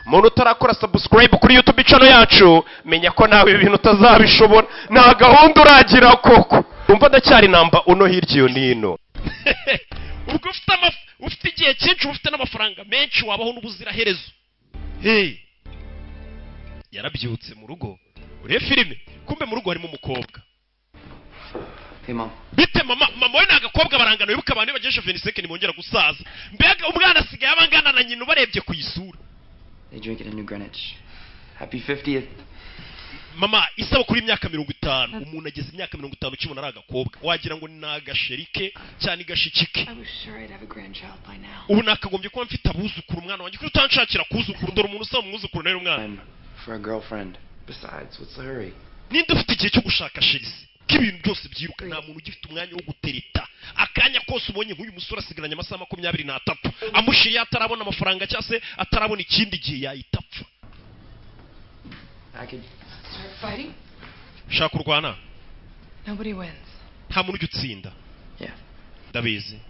muntu utarakora subscribe kuri YouTube channel yacu menya ko nawe ibintu utazabishobora nta gahunda uragira koko umva ndacyari namba uno hirya iyo nino ubwo ufite igihe cyinshi ufite n'amafaranga menshi wabaho n'ubuzira herezo yarabyutse mu rugo ure filime kumbe mu rugo harimo umukobwa bite mama we n'agakobwa barangana wibuka abantu bagesha 25 nimongera gusaza mbega umwana asigaye abangana na nyina ubarebye ku isura. They drink it in New Greenwich. Happy 50th. Mama isaba kuri imyaka 50 umuntu ageze imyaka 50 ukibona ari agakobwa wagira ngo ni agasherike cyane gashikike. I was sure I'd have a grandchild by now. Ubu nakagombye kuba mfite abuzukuru umwana wanjye kuri utanshakira kuzukuru dore umuntu usaba umwuzukuru nayo umwana. For a girlfriend. Besides, what's the hurry? Ninde ufite igihe cyo gushaka shirisi k'ibintu byose byiruka nta muntu ugifite umwanya wo gutereta akanya kose ubonye nk'uyu musore asigaranye amasaha 23 amushiriye atarabona amafaranga cyase atarabona ikindi gihe yayitapfa. Start fighting? Shaka kurwana. Nobody wins. Nta muntu ugitsinda. Yeah. Ndabizi.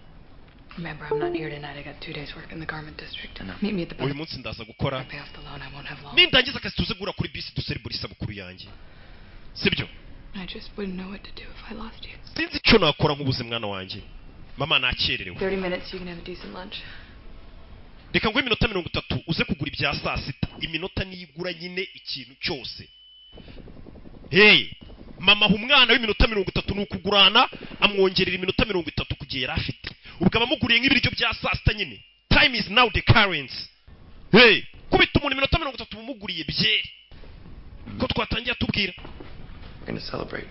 Remember, I'm not here tonight. I got 2 days work in the garment district. Meet me at the bank. Uyu munsi ndaza gukora. I pay off the loan. I won't have long. Nindangiza akazi tuze gura kuri bisi duseribura isabukuru yanjye. Sibyo? I just wouldn't know what to do if I lost you. Sinzi icyo nakora nk'ubuze mwana wanjye. Mama nakererewe. 30 minutes you can have a decent lunch. Reka ngo iminota 30 uze kugura ibya saa sita. Iminota niyigura nyine ikintu cyose. Mama umwana w'iminota 30 n'ukugurana amwongerera iminota 30 kugiye yarafite. Ubwo abamuguriye nk'ibiryo bya saa sita nyine. Time is now the currency. Kubita umuntu iminota 30 bumuguriye byeri. Ko twatangiye tubwira. We're going to celebrate.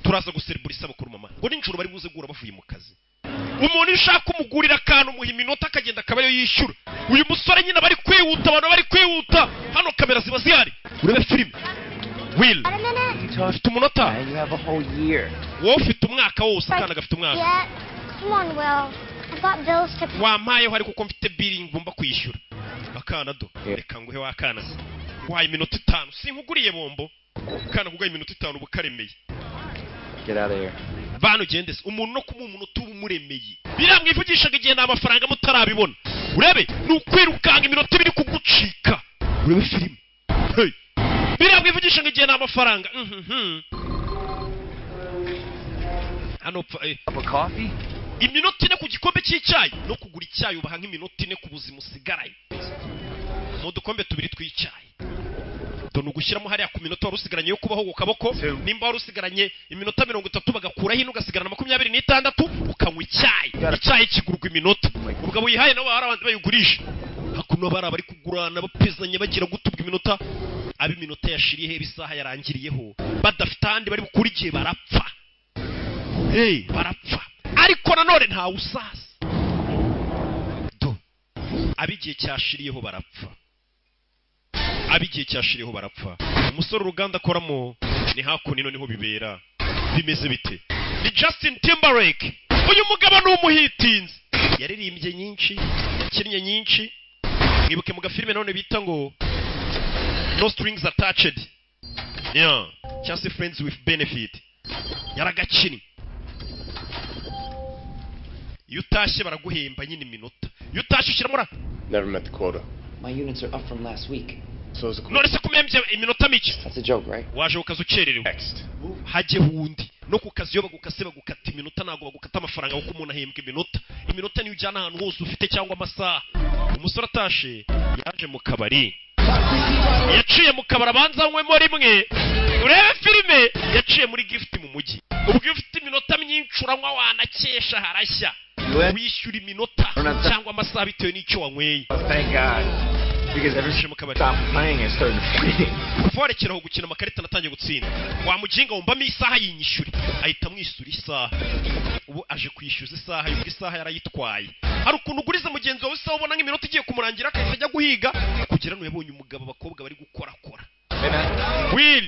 Turaza guseribura isabukuru mama. Ngo ninjoro bari buze gura bavuye mu kazi. Umuntu ushaka umugurira akantu muha iminota akagenda akabayo yishyura. Uyu musore nyine bari kwihuta abantu bari kwihuta. Hano kamera ziba zihari. Urebe filime. Will. Ufite umunota. You have a whole year. Wowe ufite umwaka wose akana gafite umwaka. Yeah. Come on, Will. I've got bills to pay. Wamaye hari kuko mfite billing ngomba kwishyura. Akana do. Reka nguhe wakana. Waye iminota 5. Sinkuguriye bombo. Kana kugaye iminota 5 bukaremeye. Get out of here. Bano gendese umuntu no kumuha umuntu tubumuremeye. Biramwivugishaga igihe nta mafaranga mutarabibona. Urebe nukwirukanga iminota 2 kugucika. Urebe filime. Biramwivugishaga igihe nta mafaranga. Hano Cup of coffee? Iminota 4 ku gikombe cy'icyayi no kugura icyayi ubaha nk'iminota 4 ku buzima usigaraye. Mu dukombe 2 tw'icyayi. Done ugushyiramo hariya ku minota wari usigaranye yo kubaho ku kaboko nimba wari usigaranye iminota 30 bagakuraho ino ugasigarana 26 ukanywa icyayi kigurwa iminota ubwo buyihaye nabo hari abandi bayigurisha hakuno bari kugurana bapezanye bagira gutubwa iminota abi minota yashiriye bisaha yarangiriyeho badafite handi bari bukuri igihe barapfa barapfa ariko nanone nta usasa abigiye cyashiriyeho barapfa abigiye cyashiriyeho barapfa umusore uruganda akoramo ni hakuno niho bibera bimeze bite ni Justin Timberlake uyu mugabo ni umuhitinzi yaririmbye nyinshi yakinnye nyinshi mwibuke mu gafilime none bita ngo No Strings Attached just Friends with Benefit yaragakini iyo utashye baraguhemba nyine iminota iyo utashye ushyiramo Never met the quota. My units are up from last week. So is the quota. none se kumembye iminota mike That's a joke, right? waje ukaza ukererewe Next. hajye hundi no ku kazi yo bagukase bagukata iminota nago bagukata amafaranga kuko umuntu ahembwa iminota niyo ujyana ahantu hose ufite cyangwa amasaha umusore atashe yaje mu kabari yaciye mu kabari abanza anywemo rimwe urebe filime yaciye muri gift mu mujyi ubwo ufite iminota myinshi uranywa wanakesha harashya wishyura iminota cyangwa amasaha bitewe n'icyo wanyweye. Thank God. Because every time I stop playing and started winning. Forekeraho gukina amakarita natangiye gutsinda. Wamuginga wumbamo isaha yinyishyuri. Ahita mwishyura isaha. Ubu aje kwishyuza isaha y'ubwo isaha yarayitwaye. Hari ukuntu uguriza mugenzi wawe isaha ubona nk'iminota igiye kumurangira akahita ajya guhiga kugira ngo yabonye umugabo abakobwa bari gukora. Will.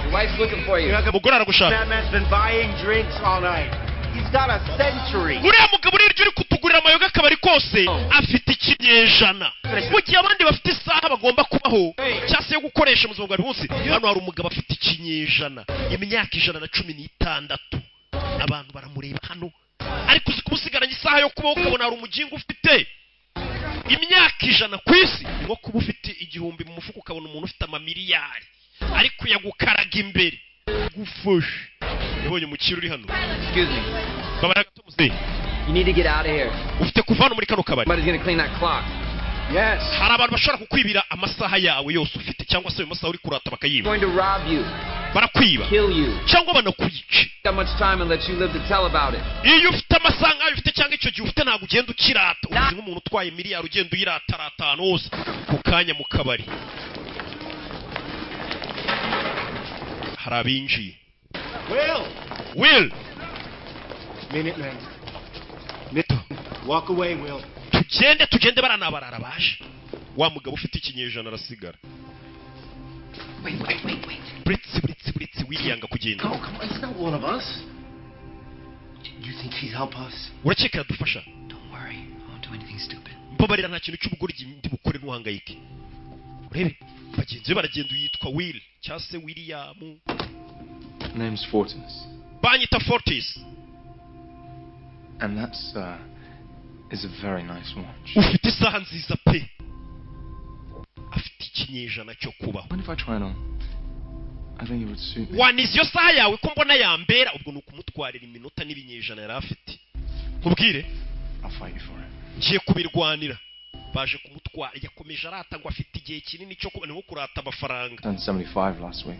Your wife's looking for you. Mugore aragushaka. That man's been buying drinks all night. He's got a century. Uriya mugabo uri kutugurira amayoga akabari kose afite ikinyejana. Mu gihe abandi bafite isaha bagomba kubaho cyase yo gukoresha mu buzima bwa buri munsi hano hari umugabo afite ikinyejana imyaka 116 abantu baramureba hano ariko uzi kumusigaranye isaha yo kubaho ukabona hari umugingo ufite imyaka 100 ku isi ngo kuba ufite igihumbi mu mufuko ukabona umuntu ufite amamiliyari ariko yagukaraga imbere gufasha yabonye umukiro uri hano. Excuse me. Babara gato muze. You need to get out of here. Ufite kuvana muri kano kabari. Somebody's gonna clean that clock. Yes. Hari abantu bashobora kukwibira amasaha yawe yose ufite cyangwa se amasaha uri kurata bakayiba. Going to rob you. Barakwiba. Kill you. Cyangwa banakwica. That much time and let you live to tell about it. Iyo ufite amasaha nkayo ufite cyangwa icyo gihe ufite ntabwo ugenda ukirata. Uzi nk'umuntu utwaye miliyari ugenda uyirata ahantu hose ku kanya mu kabari. Hari abinjiye. Will. Minute, man. Walk away, Will. Tugende baranabarara baje. Wa mugabo ufite ikinyejana arasigara. Wait. Blitz Will yanga kugenda. No, come on. He's not one of us. Do you think he'd help us? Urakeka yadufasha? Don't worry. I won't do anything stupid. Mbabarira nta kintu cy'ubugoryi ndi bukore ntuhangayike. Urebe bagenzi be baragenda yitwa Will cyangwa se William. Name's Fortis. Banyita Fortis. And that's is a very nice watch. Ufite isaha nziza pe. Afite ikinyejana cyo kubaho. What if I try it on? I think it would suit me. Wanize yo saha yawe ko mbona yambera ubwo nukumutwarira iminota n'ibinyejana yari afite. Nkubwire I'll fight you for it. ngiye kubirwanira. Baje kumutwara yakomeje arata ngo afite igihe kinini cyo kubona nko kurata amafaranga. Done 75 last week.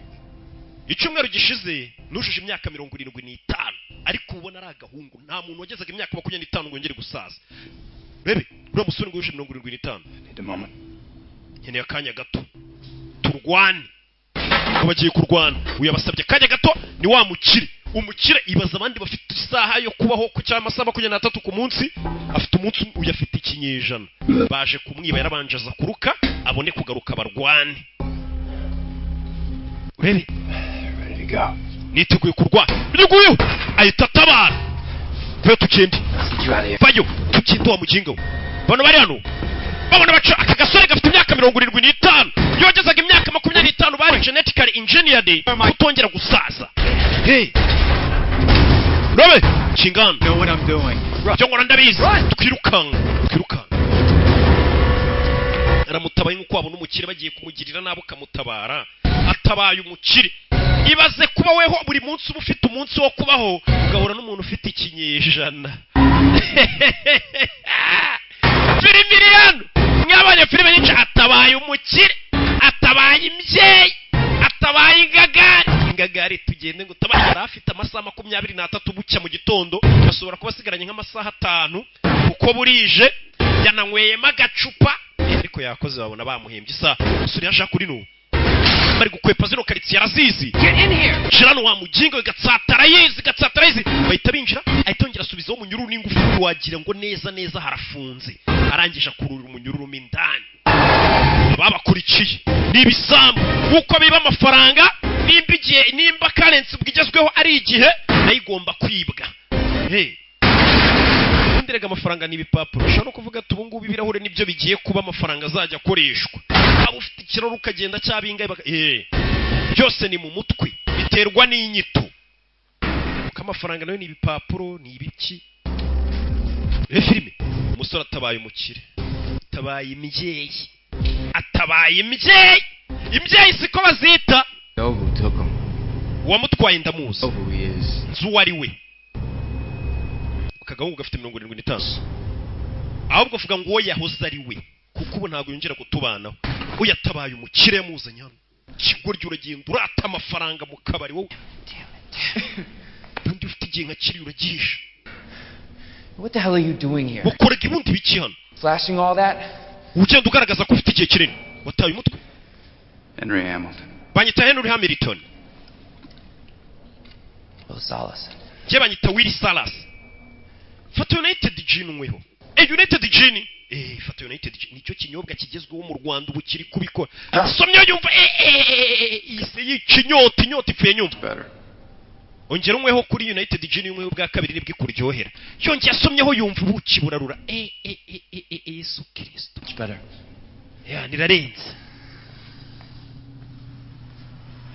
Icyumweru gishize nujuje imyaka 75 ariko ubona ari agahungu nta muntu wagezaga imyaka 25 ngo ngere gusaza. Rebe uriya musore ngo yuje 75. Need a moment. Nkeneye akanya gato turwane. Ngo bagiye kurwana uyabasabye akanya gato ni wa mukire. Umukire ibaza abandi bafite isaha yo kubaho ku cyama 23 ku munsi afite umunsi uyafite ikinyejana. Baje kumwiba yarabanje aza kuruka abone kugaruka barwane. Ready to go. Niteguye kurwa. Biguye ahita tabara. Twe tukende. Vayo tukinde wa mujingo. Bano bari hano. Babona baca akagasore gafite imyaka 75. Yogezaga imyaka 25 bari genetically engineered kutongera gusaza. Hey. Robe chingana. Know what I'm doing. Jongo ndabizi. Twirukanga. Aramutabaye nkuko abona umukire bagiye kumugirira nabo kamutabara. Atabaye umukire. Ibaze kuba weho buri munsi uba ufite umunsi wo kubaho ugahura n'umuntu ufite ikinyejana. Filimiriano nyabanye filime nyinshi atabaye umukire, atabaye imbyeyi, atabaye ingagari tugende ngo tabaye afite amasaha 23 bucya mu gitondo bashobora kuba sigaranye nk'amasaha 5 kuko burije yananyweyemo agacupa ariko yakoze babona bamuhembye isa usuri yaje kuri no bari gukwepa zino karitsiye arazizi. Get in here. Shirano wa mujingo gatsatara yizi bahita binjira ahitongera asubizaho umunyururu n'ingufu wagira ngo neza harafunze arangije kurura umunyururu mindani. Ababakurikiye nibisambu uko biba amafaranga nimba currency bwigezweho ari igihe nayigomba kwibwa. Ndirega amafaranga n'ibipapuro ushobora kuvuga tubungubu ibirahure nibyo bigiye kuba amafaranga azajya akoreshwa. Abo ufite ikiraro ukagenda cyabingaye byose ni mu mutwe biterwa n'inyito. Amafaranga nayo ni ibipapuro ni ibiki. Filime umusore atabaye umukire, atabaye imbyeyi, imbyeyi siko bazita. Who took him? Wamutwaye ndamuzi. Who he is. Nzu ari we. Kagahungu gafite 75. Ahubwo vuga ngo yahoze ari we kuko ubu ntago yongera kutubanaho. Uyatabaye umukire muzanye hano. Kigoryo uragenda urata amafaranga mu kabari wowe. Kandi ufite igihe nka kiri uragisha. What the hell are you doing here? Bukorega ibundi biki hano? Flashing all that? Ugenda ugaragaza ko ufite igihe kinini. Wataye umutwe. Henry Hamilton. Banyita Henry Hamilton. Will Salas. Je banyita Willy Salas. Fata United Gin umweho. United Gin. Fata United Gin nicyo kinyobwa kigezweho mu Rwanda ubu kiri kubikora. Somyo yumva inyota ifuye nyumva. Better. Ongera umweho kuri United Gin umweho bwa kabiri nibwo kuryohera. Yongeye asomyeho yumva ubuki burarura. Yesu Kristo. It's better. Nirarenze.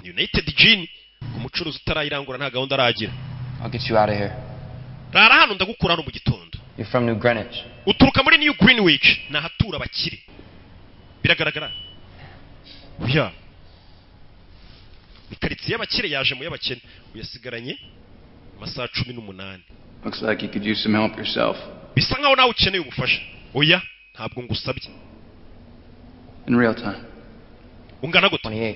United Gin umucuruzi utarayirangura nta gahunda aragira. I'll get you out of here. Rara hano ndagukura hano mu gitondo. You're from New Greenwich. uturuka muri New Greenwich nahatura abakire biragaragara oya ikaritsiye y'abakire yaje mu y'abakene uyasigaranye amasaha 18 Looks like you could use some help yourself. bisa nkaho nawe ukeneye ubufasha oya ntabwo ngusabye In real time. ungana gute 28.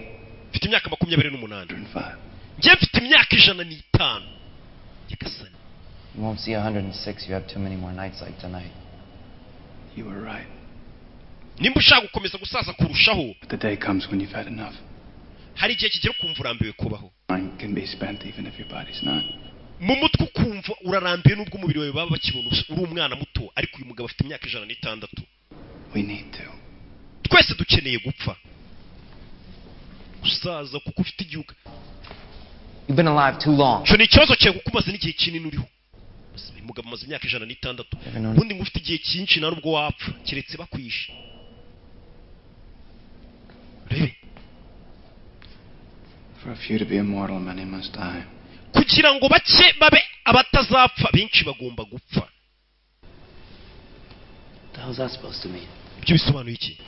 mfite imyaka 28 105. njye mfite imyaka 105 Nyagasani You won't see 106. You have too many more nights like tonight. You were right. nimba ushaka gukomeza gusaza kurushaho But the day comes when you've had enough. hari igihe kigera kumva urambiwe kubaho Mine can be spent even if your body's not. mu mutwe ukumva urarambiwe nubwo umubiri wawe baba bakibona uri umwana muto ariko uyu mugabo afite imyaka 106 We need to. twese dukeneye gupfa gusaza kuko ufite igihugu You've been alive too long. cyo ni ikibazo cyawe kuko umaze n'igihe kinini uriho uyu mugabo amaze imyaka 106 ubundi ngo ufite igihe cyinshi nta nubwo wapfa keretse bakwishe rebe For a few to be immortal, many must die. kugira ngo bake babe abatazapfa benshi bagomba gupfa What the hell's that supposed to mean? ibyo bisobanuye iki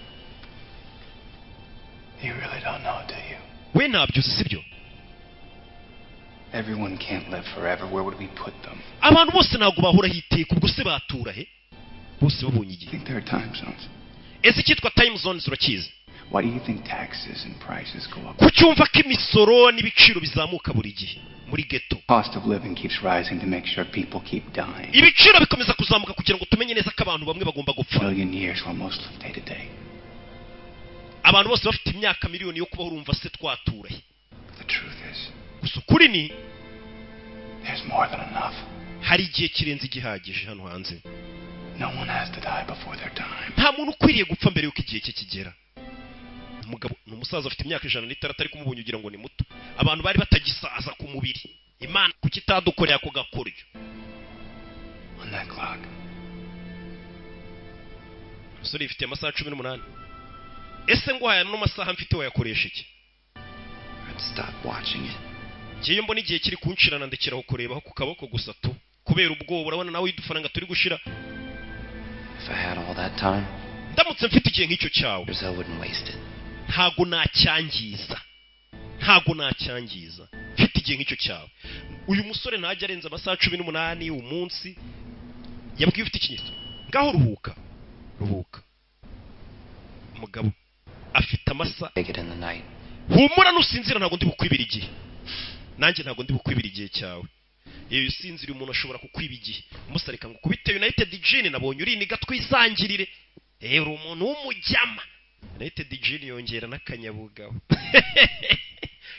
You really don't know, do you? we ntabyo uzi sibyo Everyone can't live forever. Where would we put them? abantu bose ntabwo bahora hiteka ubwo se batura he bose babonye I igihe think there are time zones. ese icyitwa time zones urakizi Why do you think taxes and prices go up? kucyumva ko imisoro n'ibiciro bizamuka buri gihe muri ghetto Cost of living keeps rising to make sure people keep dying. ibiciro bikomeza kuzamuka kugira ngo tumenye neza ko abantu bamwe bagomba gupfa Million years while most live day to day. abantu bose bafite imyaka miliyoni yo kubaho urumva se twatura he The truth is, gusa ukuri ni there's more than enough. hari igihe kirenze igihagije hano hanze No one has to die before their time. nta muntu ukwiriye gupfa mbere y'uko igihe cye kigera umugabo ni umusaza afite imyaka 106 ariko umubonye ugira ngo ni muto abantu bari batagisaza ku mubiri imana kuki itadukorera ako gakoryo On that clock, umusore yifitiye amasaha 18 ese ngo haya n'amasaha mfite wayakoresha iki I'd stop watching it. ngiye mbona igihe kiri kunshirana ndekeraho kurebaho ku kaboko gusa tu kubera ubwoba urabona nawe idufaranga turi gushira If I had all that time, ndamutse mfite igihe nk'icyo cyawe I wouldn't waste it. ntago nacyangiza mfite igihe nk'icyo cyawe uyu musore ntajya arenza amasaha 18 umunsi yabwiye ufite ikinyito ngaho ruhuka umugabo afite amasaha Take it in the night. humura nusinzira ntago ndi bukwibira igihe nanjye ntago ndi bukwibira igihe cyawe iyo usinzira umuntu ashobora kukwiba igihe umusareka ngo kubite United Gin nabonye uri niga twisangirire uri umuntu w'umujyama United Gin yongera n'akanyabugabo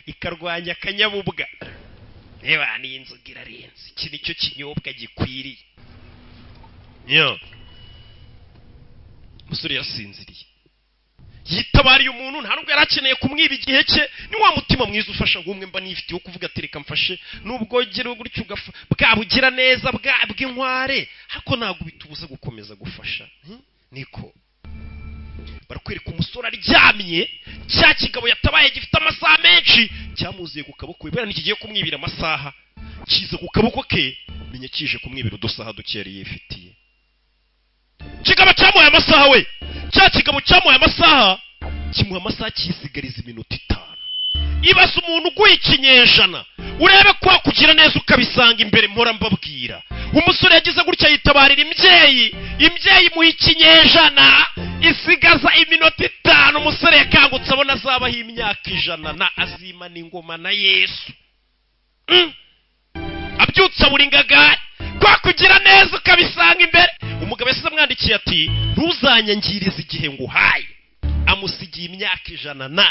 ikarwanya akanyabubwa reba ni inzoga irarenze iki nicyo kinyobwa gikwiriye umusore yasinziriye yitabariye umuntu nta nubwo yarakeneye kumwiba igihe cye ni wa mutima mwiza ufasha ngumwe mba nifitiye kuvuga ati reka mfashe nubwo gero gutyo ugafa bwabugira neza bw'inkware hako ntago bitubuza gukomeza gufasha niko barakwereka umusore aryamye cya kigabo yatabaye gifite amasaha menshi cyamuziye ku kaboko ibera nikigiye kumwibira amasaha kiza ku kaboko ke menye kije kumwibira udusaha dukere yifitiye kigabo cyamuhaye amasaha we cya kigabo cyamuhaye amasaha kimuha amasaha kisigariza iminota 5 ibaza umuntu uguye ikinyejana urebe kwa kugira neza ukabisanga imbere mpora mbabwira umusore yagize gutya yitabarira imyeyi muha ikinyejana isigaza iminota 5 umusore yakangutse abona azabaho imyaka 100 na azima n'ingoma na Yesu abyutsa buri ngagari kwa kugira neza ukabisanga imbere umugabo yasize amwandikiye ati ntuzanyangirize igihe nguhaye amusigiye imyaka 100 na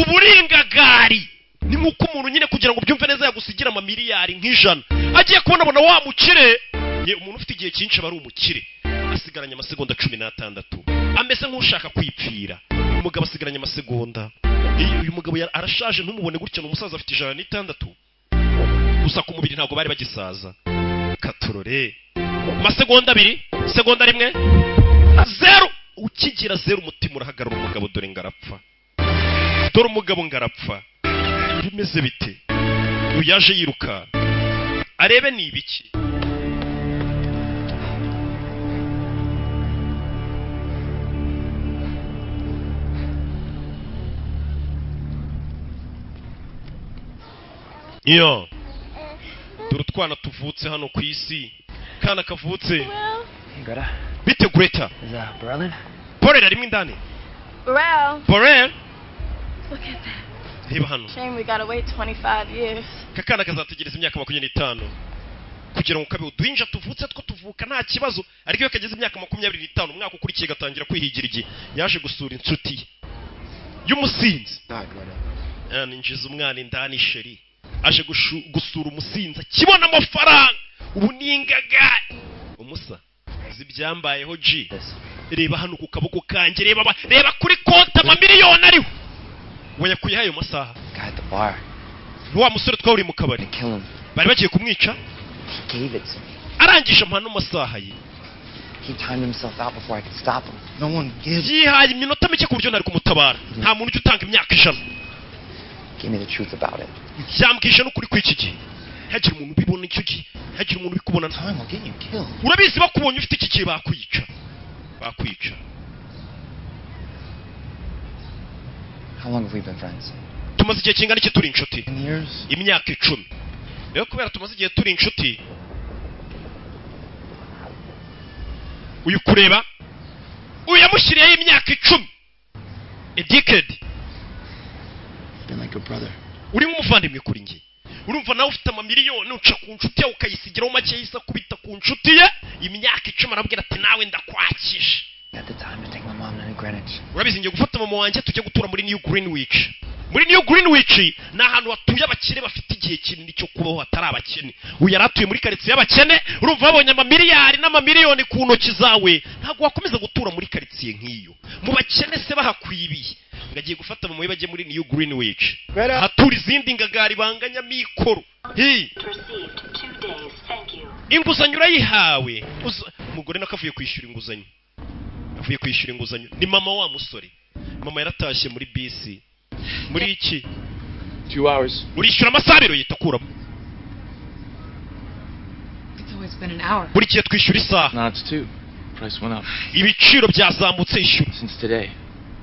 uburingagari ni nkuko umuntu nyine kugira ngo byumve neza yagusigira amamiliyari nk'ijana agiye kubona wa mukire umuntu ufite igihe cyinshi aba ari umukire asigaranye amasegonda 16 ameze nk'ushaka kwipfira umugabo asigaranye amasegonda uyu mugabo arashaje ntumubone gutya n'umusaza afite 106 gusa ku mubiri ntago bari bagisaza katurore masegonda 2 segonda 1 0 ukigira 0 umutima urahagarara umugabo dore ngarapfa dore umugabo ngarapfa bimeze bite uyaje yiruka arebe ni ibiki Yo. Dore utwana tuvutse hano ku isi. Kana kavutse. Hey, Greta. Bite Greta? Is Berlin? Borel arimo indani. Borel? Look at that. Reba hano. Shame we gotta wait 25 years. Kakana kazategereza imyaka 25 kugira ngo kabe udwinja tuvutse two tuvuka nta kibazo, ariko iyo kageze imyaka 25 umwaka ukurikiye gatangira kwihigira igi. Yaje gusura inshuti y'umusinzi. Ninjiza umwana indani sheri. Aje gusura umusinzi kibona amafaranga. Ubu ningaga umusa zibyambayeho G. Reba hano ku kaboko kanjye, reba kuri konti amamiliyoni ariho. Wayakuye hayo masaha. Guy at the bar. Wa musore twawuri mu kabari. Bari bagiye kumwica. He gave it to me. Arangije amano masaha ye. He timed himself out before I could stop him. No one gives. Yihaye iminota mike ku buryo nari kumutabara. Nta muntu utanga imyaka 100. Give me the truth about it. Yambwije n'ukuri kw'iki gihe. Hagira umuntu ubibona icyo gihe. Hagira umuntu ubikubona. Time will get you killed. Urabizi bakubonye ufite iki gihe bakwica. Bakwica. How long have we been friends? Tumaze igihe kingana iki turi inshuti? Years. Imyaka 10. Rero kubera tumaze igihe turi inshuti. Uyu kureba uyamushyiriyeho imyaka 10. A decade. Been like a brother. Uri nk'umuvandimwe kuri njye. Urumva nawe ufite amamiliyoni uca ku nshuti yawe ukayisigiraho make yisa kubita ku nshuti ye. Imyaka 10 arabwira ati nawe ndakwakisha. At the time to take my mom to Greenwich. Urabizi ngiye gufata mama wanjye tujye gutura muri New Greenwich. Muri New Greenwich ni ahantu hatuye abakire bafite igihe kinini cyo kubaho hatari abakene. Uyu yaratuye muri quartier y'abakene, urumva babonye amamiliyari n'amamiliyoni ku ntoki zawe. Ntabwo wakomeza gutura muri quartier nk'iyo. Mu bakene se bahakwibiye. Ngagiye gufata mama we baje muri New Greenwich. Hatura izindi ngagari banganya mikoro. Inguzanyo urayihawe. Umugore nakavuye kwishyura inguzanyo. Avuye kwishyura inguzanyo. Ni mama wa musore. Mama yaratashye muri bisi. Muri iki 2 hours. urishyura amasabiro yitakuramo. It's always been an hour. Buri gihe twishyura isaha. Now it's 2. Price went up. Ibiciro byazamutse ishyura. Since today.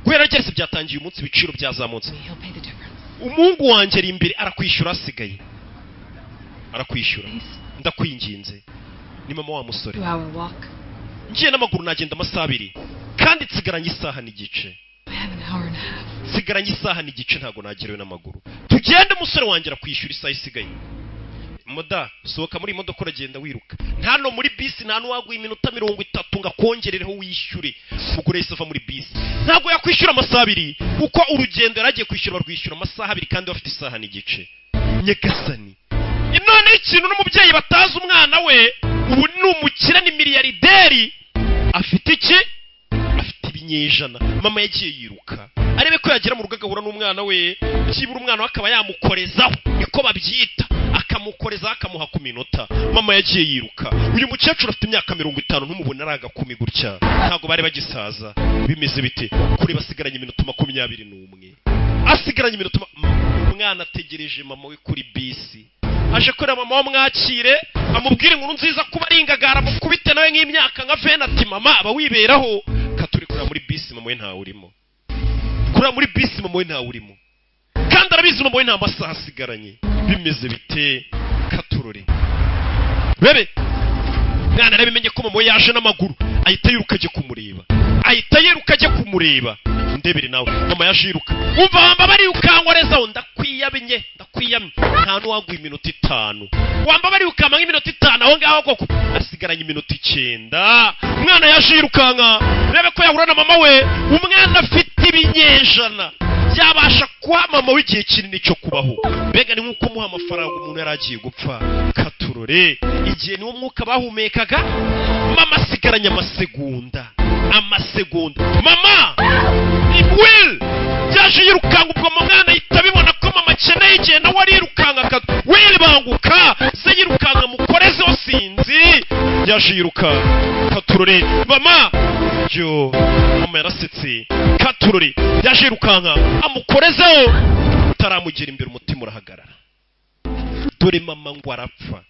Kubera cyose byatangiye umunsi ibiciro byazamutse. He'll pay the difference. Umuhungu wanjye ari imbere arakwishyura asigaye. Arakwishyura. Ndakwinginze. Ni mama wa musore. 2-hour walk. Ngiye n'amaguru nagenda amasabiri. Kandi nsigaranye isaha n'igice. I have an hour and a half. Nsigaranye isaha n'igice ntago nagerewe n'amaguru. Tugende musore wanjye arakwishyura isaha isigaye. Moda sohoka muri imodoka uragenda wiruka. Nta no muri bisi nta n'uwaguye iminota 30 ngakongerereho wishyure. Mugure isava muri bisi. Ntago yakwishyura amasabiri kuko urugendo yaragiye kwishyura barwishyura amasaha 2 kandi bafite isaha n'igice. Nyegasani. Inone ikintu n'umubyeyi bataza umwana we ubu ni umukire ni miliyarderi afite iki? Afite ibinyejana. Mama yagiye yiruka arebe ko yagera mu rugo agahura n'umwana we, kibura umwana akaba yamukorezaho niko babyita, akamukoreza akamuha ku minota. Mama yagiye yiruka. Uyu mukecuru afite imyaka 50 ntumubona aragakumi gutya. Ntago bari bagisaza. Bimeze bite? Kuri basigaranye iminota 21. Asigaranye iminota umwana ategereje mama we kuri bisi. Aje kora mama wamwakire amubwire inkuru nziza kuba ari ingagara mukubite nawe nk'imyaka nka vena ati mama aba wiberaho. Katuri kura muri bisi mama we nta urimo. Kura muri bisi mama we nta urimo. Kandi arabizi mama we nta masaha asigaranye. Bimeze bite? Katurore. Bebe. Mwana arabimenye ko mama we yaje n'amaguru. Ahita yiruka aje kumureba. Ahita yiruka aje kumureba. Ndebere nawe mama yajiruka. Umva wamba bari ukankorezaho ndakwiyabinye ndakwiyamye. Nta n'uwaguye iminota 5. Wamba bari ukama nk'iminota 5 aho ngaho koko asigaranye iminota 9. Umwana yajirukanka. Rebe ko yahura na mama we. Umwana afite ibinyejana. Yabasha kwa mama w'igihe kinini cyo kubaho. Mbega ni nkuko muha amafaranga umuntu yaragiye gupfa. Katurore igihe niwo mwuka bahumekaga. Mama asigaranye amasegonda. Mama Will yaje yirukanga ubwo mwana itabibona ko mama akeneye igihe nawe arirukanka. Will banguka se yirukanga mukoreze osinzi. Yaje yiruka. Katurore mama yo mama yarasetse. Katurore yaje yirukanga amukorezeho. Taramugera imbere umutima urahagarara. Dore mama ngo arapfa.